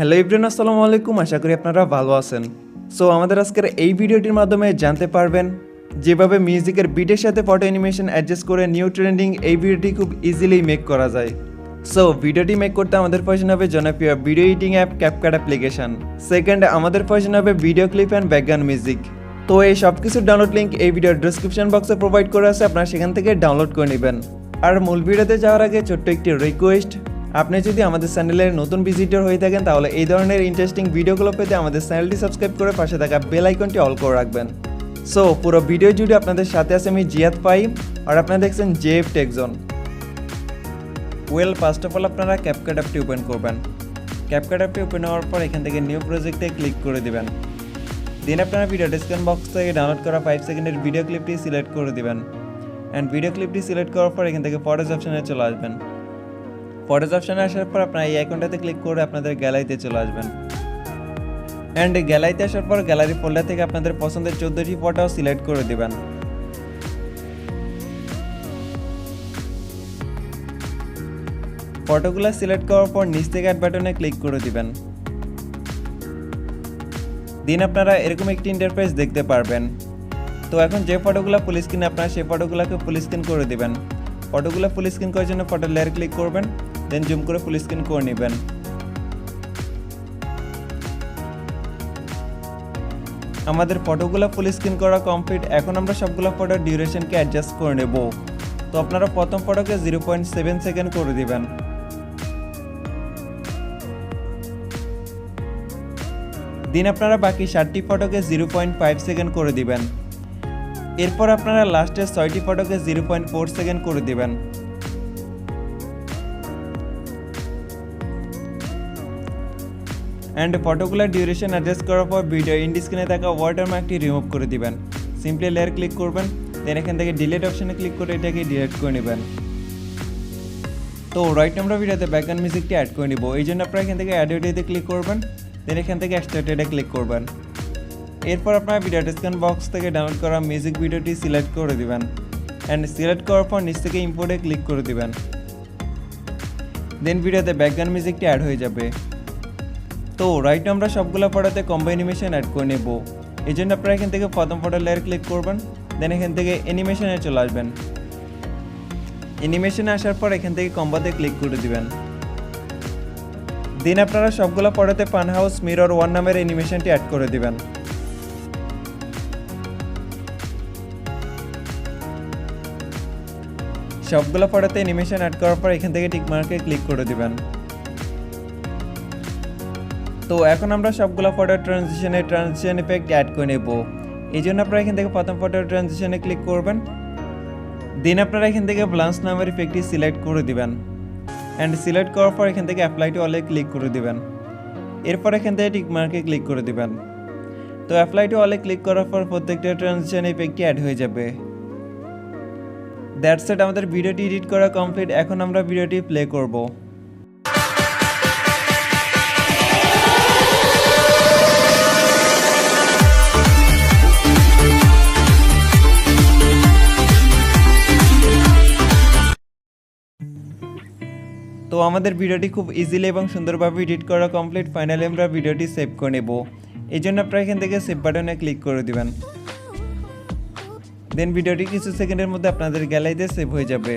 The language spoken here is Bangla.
হ্যালো এভরিওয়ান, আসসালামু আলাইকুম। আশা করি আপনারা ভালো আছেন। সো আমাদের আজকের এই ভিডিওটির মাধ্যমে জানতে পারবেন যেভাবে মিউজিকের বিটের সাথে ফটো অ্যানিমেশন অ্যাডজাস্ট করে নিউ ট্রেন্ডিং এই ভিডিওটি খুব ইজিলি মেক করা যায়। সো ভিডিওটি মেক করতে আমাদের প্রয়োজন হবে জনপ্রিয় video editing app CapCut application. Second, আমাদের প্রয়োজন হবে video clip and background music. তো এই সব কিছুর ডাউনলোড লিঙ্ক এই ভিডিওর ডেসক্রিপশন বক্সে প্রোভাইড করা আছে, আপনারা সেখান থেকে ডাউনলোড করে নেবেন। আর মূল ভিডিওতে যাওয়ার আগে ছোট্ট একটি রিকোয়েস্ট, আপনি যদি আমাদের চ্যানেলের নতুন ভিজিটর হয়ে থাকেন তাহলে এই ধরনের ইন্টারেস্টিং ভিডিওগুলো পেতে আমাদের চ্যানেলটি সাবস্ক্রাইব করে পাশে থাকা বেল আইকনটি অল করে রাখবেন। সো পুরো ভিডিও জুড়ে আপনাদের সাথে আছে আমি জিয়াদ পাই, আর আপনারা দেখছেন JF tech zone. First of all আপনারা ক্যাপকাট অ্যাপটি ওপেন করবেন। ক্যাপকাট অ্যাপটি ওপেন হওয়ার পর এখান থেকে নিউ প্রজেক্টে ক্লিক করে দিবেন। দেন আপনারা ভিডিও ডেসক্রিপশন বক্স থেকে ডাউনলোড করা 5 সেকেন্ডের ভিডিও ক্লিপটি সিলেক্ট করে দিবেন। অ্যান্ড ভিডিও ক্লিপটি সিলেক্ট করার পর এখান থেকে ফটোজ অপশনে চলে আসবেন। ফটোজ অপশনে আসার পর আপনারা এই আইকনটাতে ক্লিক করে আপনাদের গ্যালারিতে চলে আসবেন। অ্যান্ড গ্যালারিতে আসার পর গ্যালারি ফোল্ডার থেকে আপনাদের পছন্দের 14টি ফটো সিলেক্ট করে দিবেন। ফটোগুলো সিলেক্ট করার পর নিচ থেকে অ্যাড বাটনে ক্লিক করে দিবেন। দিন আপনারা এরকম একটি ইন্টারফেস দেখতে পারবেন। তো এখন যে ফটোগুলো ফুল স্ক্রিন, আপনারা সেই ফটোগুলোকে ফুল স্ক্রিন করে দিবেন। ফটোগুলো ফুল স্ক্রিন করার জন্য ফটো লেয়ার ক্লিক করবেন, দেন জুম করে ফুল স্ক্রিন করে নেবেন। আমাদের ফটোগুলো ফুল স্ক্রিন করা কমপ্লিট। এখন আমরা সবগুলো ফটোর ডিউরেশনকে অ্যাডজাস্ট করে নেব। তো আপনারা প্রথম ফটোকে 0.7 সেকেন্ড করে দিবেন। দিন আপনারা বাকি 7টি ফটোকে 0.5 সেকেন্ড করে দিবেন। এরপর আপনারা লাস্টের 6টি ফটোকে 0.4 সেকেন্ড করে দিবেন। অ্যান্ড ফটোগুলোর ডিউরেশন অ্যাডজাস্ট করার পর ভিডিও ইন্ড স্ক্রিনে থাকা ওয়াটারমার্কটি রিমুভ করে দিবেন। সিম্পলি লেয়ার ক্লিক করবেন, দেন এখান থেকে ডিলিট অপশনে ক্লিক করে এটাকে ডিলিট করে নেবেন। তো রাইট আমরা ভিডিওতে ব্যাকগ্রাউন্ড মিউজিকটি অ্যাড করে নিব। এই জন্য আপনারা এখান থেকে অ্যাড অডিওতে ক্লিক করবেন, দেন এখান থেকে এক্সট্রাক্টেডে ক্লিক করবেন। এরপর আপনারা ভিডিও ডেসক্রিপশন বক্স থেকে ডাউনলোড করা মিউজিক ভিডিওটি সিলেক্ট করে দিবেন। অ্যান্ড সিলেক্ট করার পর নিচ থেকে ইম্পোর্টে ক্লিক করে দিবেন। দেন ভিডিওতে ব্যাকগ্রাউন্ড মিউজিকটি অ্যাড হয়ে যাবে। তো রাইট আমরা সবগুলো ফটোতে কম্বো অ্যানিমেশন অ্যাড করে নেব। এই জন্য আপনারা এখান থেকে প্রথম ফটো লেয়ার ক্লিক করবেন, দেন এখান থেকে অ্যানিমেশনে চলে আসবেন। অ্যানিমেশনে আসার পর এখান থেকে কম্বোতে ক্লিক করে দিবেন। দেন আপনারা সবগুলো ফটোতে ফান হাউস মিরর 1 নামের অ্যানিমেশনটি অ্যাড করে দিবেন। সবগুলো ফটোতে অ্যানিমেশন অ্যাড করার পর এখান থেকে টিক মার্কে ক্লিক করে দিবেন। তো এখন আমরা সবগুলো ফটো ট্রানজিশন ইফেক্ট অ্যাড করে নেব। এই জন্য আপনারা এখান থেকে প্রথম ফটো ট্রানজিশনে ক্লিক করবেন। দেন আপনারা এখান থেকে ব্লান্স নামের ইফেক্টটি সিলেক্ট করে দিবেন। অ্যান্ড সিলেক্ট করার পর এখান থেকে অ্যাপ্লাই টু অলে ক্লিক করে দিবেন। এরপর এখান থেকে টিক মার্কে ক্লিক করে দিবেন। তো অ্যাপ্লাই টু অলে ক্লিক করার পর প্রত্যেকটা ট্রানজিশন ইফেক্টটি অ্যাড হয়ে যাবে। দ্যাটস ইট, আমাদের ভিডিওটি এডিট করা কমপ্লিট। এখন আমরা ভিডিওটি প্লে করব। তো আমাদের ভিডিওটি খুব ইজিলি এবং সুন্দরভাবে এডিট করা কমপ্লিট। ফাইনালি আমরা ভিডিওটি সেভ করে নেব। এই জন্য আপনারা এখান থেকে সেভ বাটনে ক্লিক করে দিবেন। দেন ভিডিওটি কিছু সেকেন্ডের মধ্যে আপনাদের গ্যালারিতে সেভ হয়ে যাবে।